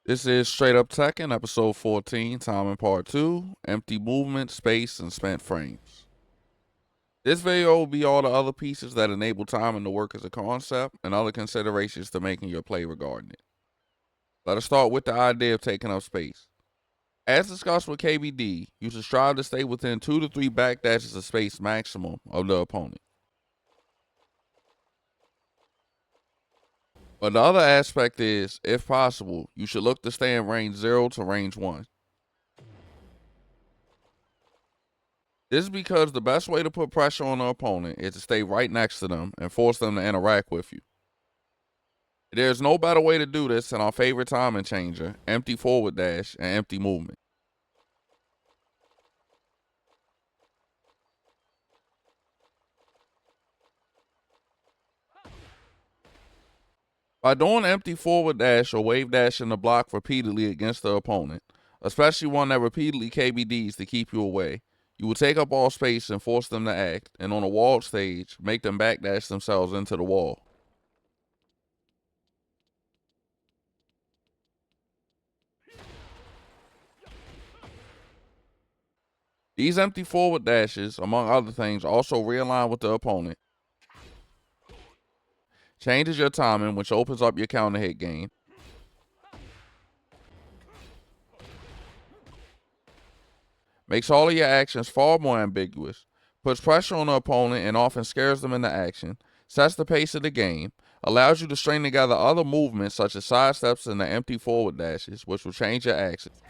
This is Straight Up Tekken, episode 14, time in part 2, empty movement, space, and spent frames. This video will be all the other pieces that enable timing to work as a concept and other considerations to making your play regarding it. Let us start with the idea of taking up space. As discussed with KBD, you should strive to stay within 2 to 3 backdashes of space maximum of the opponent. But the other aspect is, if possible, you should look to stay in range 0 to range 1. This is because the best way to put pressure on the opponent is to stay right next to them and force them to interact with you. There's no better way to do this than our favorite timing changer, empty forward dash and empty movement. By doing empty forward dash or wave dash in the block repeatedly against the opponent, especially one that repeatedly KBDs to keep you away, you will take up all space and force them to act, and on a walled stage, make them backdash themselves into the wall. These empty forward dashes, among other things, also realign with the opponent, changes your timing, which opens up your counter hit game, makes all of your actions far more ambiguous, puts pressure on the opponent and often scares them into action, sets the pace of the game, allows you to string together other movements such as sidesteps and the empty forward dashes, which will change your actions.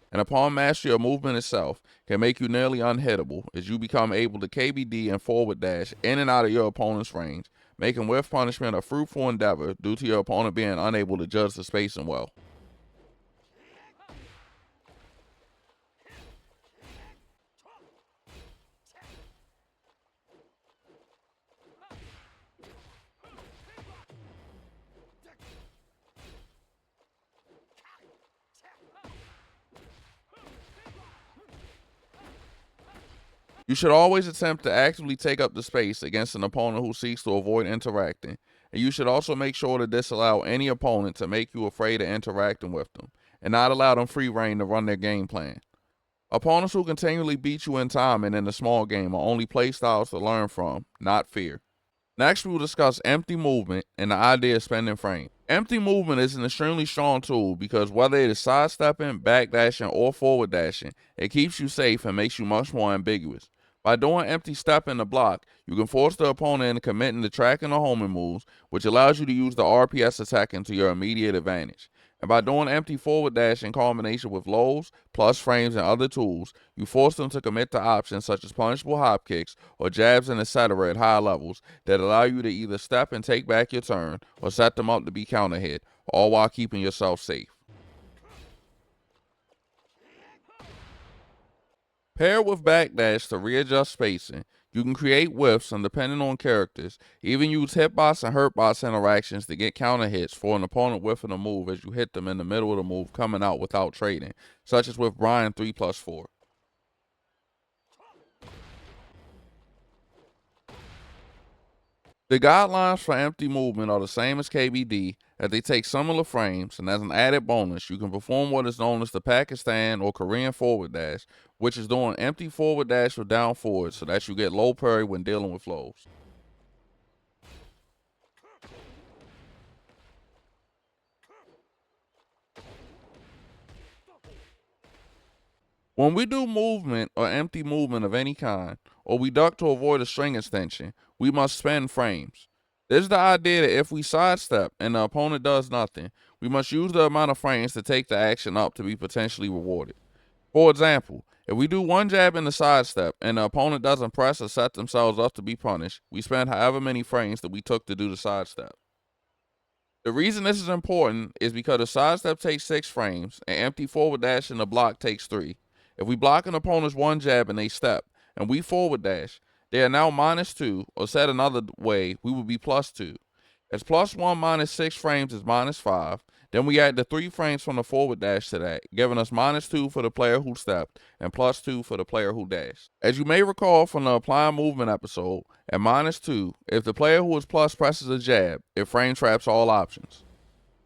And upon mastery of movement itself, can make you nearly unhittable as you become able to KBD and forward dash in and out of your opponent's range, making whiff punishment a fruitful endeavor due to your opponent being unable to judge the spacing well. You should always attempt to actively take up the space against an opponent who seeks to avoid interacting, and you should also make sure to disallow any opponent to make you afraid of interacting with them, and not allow them free reign to run their game plan. Opponents who continually beat you in time and in the small game are only play styles to learn from, not fear. Next, we will discuss empty movement and the idea of spending frame. Empty movement is an extremely strong tool because whether it is sidestepping, backdashing, or forward dashing, it keeps you safe and makes you much more ambiguous. By doing empty step in the block, you can force the opponent into committing to tracking or homing moves, which allows you to use the RPS attacking to your immediate advantage. And by doing empty forward dash in combination with lows, plus frames, and other tools, you force them to commit to options such as punishable hop kicks or jabs and etc. at high levels that allow you to either step and take back your turn or set them up to be counter hit, all while keeping yourself safe. Paired with backdash to readjust spacing, you can create whiffs and depending on characters, even use hitbox and hurtbox interactions to get counter hits for an opponent whiffing a move as you hit them in the middle of the move coming out without trading, such as with Brian 3+4. The guidelines for empty movement are the same as KBD, as they take similar frames, and as an added bonus, you can perform what is known as the Pakistan or Korean forward dash, which is doing empty forward dash with down forward so that you get low parry when dealing with lows. When we do movement or empty movement of any kind, or we duck to avoid a string extension, we must spend frames. This is the idea that if we sidestep and the opponent does nothing, we must use the amount of frames to take the action up to be potentially rewarded. For example, if we do one jab in the sidestep and the opponent doesn't press or set themselves up to be punished, we spend however many frames that we took to do the sidestep. The reason this is important is because the sidestep takes 6 frames and empty forward dash in the block takes 3. If we block an opponent's one jab and they step, and we forward dash, they are now -2, or said another way, we would be +2. As +1 minus 6 frames is -5, then we add the 3 frames from the forward dash to that, giving us -2 for the player who stepped and +2 for the player who dashed. As you may recall from the applying movement episode, at -2, if the player who is plus presses a jab, it frame traps all options.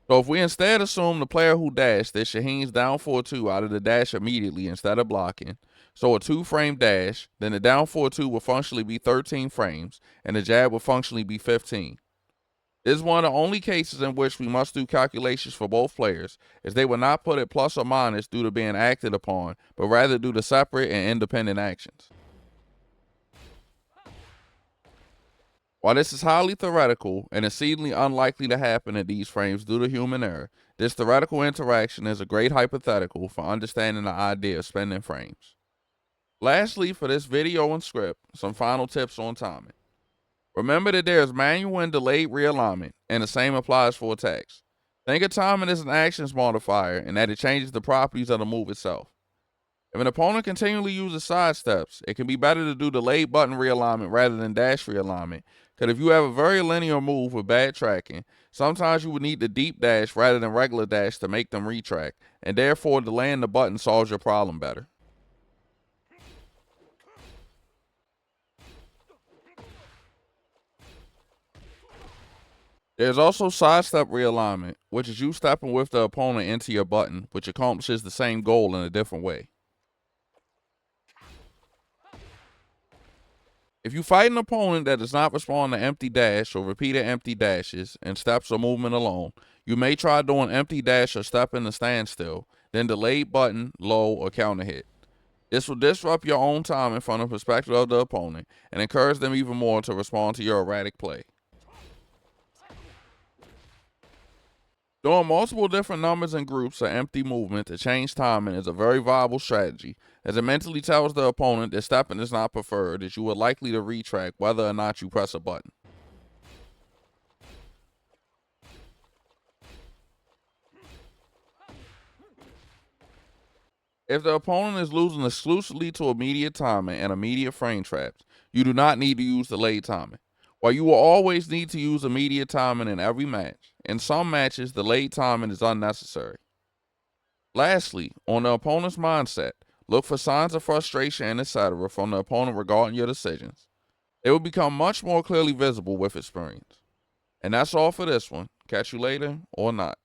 So if we instead assume the player who dashed that Shaheen's down 4-2 out of the dash immediately instead of blocking, so a 2-frame dash, then the down 4-2 will functionally be 13 frames, and the jab will functionally be 15. This is one of the only cases in which we must do calculations for both players, as they will not put it plus or minus due to being acted upon, but rather due to separate and independent actions. While this is highly theoretical and exceedingly unlikely to happen in these frames due to human error, this theoretical interaction is a great hypothetical for understanding the idea of spending frames. Lastly, for this video and script, some final tips on timing. Remember that there is manual and delayed realignment, and the same applies for attacks. Think of timing as an actions modifier and that it changes the properties of the move itself. If an opponent continually uses side steps, it can be better to do delayed button realignment rather than dash realignment, because if you have a very linear move with bad tracking, sometimes you would need the deep dash rather than regular dash to make them retrack, and therefore delaying the button solves your problem better. There's also sidestep realignment, which is you stepping with the opponent into your button, which accomplishes the same goal in a different way. If you fight an opponent that does not respond to empty dash or repeated empty dashes and steps or movement alone, you may try doing empty dash or step in the standstill, then delayed button, low, or counter hit. This will disrupt your own timing from the perspective of the opponent and encourage them even more to respond to your erratic play. Doing multiple different numbers and groups of empty movement to change timing is a very viable strategy, as it mentally tells the opponent that stepping is not preferred, as you are likely to retract whether or not you press a button. If the opponent is losing exclusively to immediate timing and immediate frame traps, you do not need to use delayed timing. While you will always need to use immediate timing in every match, in some matches delayed timing is unnecessary. Lastly, on the opponent's mindset, look for signs of frustration and etc. from the opponent regarding your decisions. They will become much more clearly visible with experience. And that's all for this one. Catch you later or not.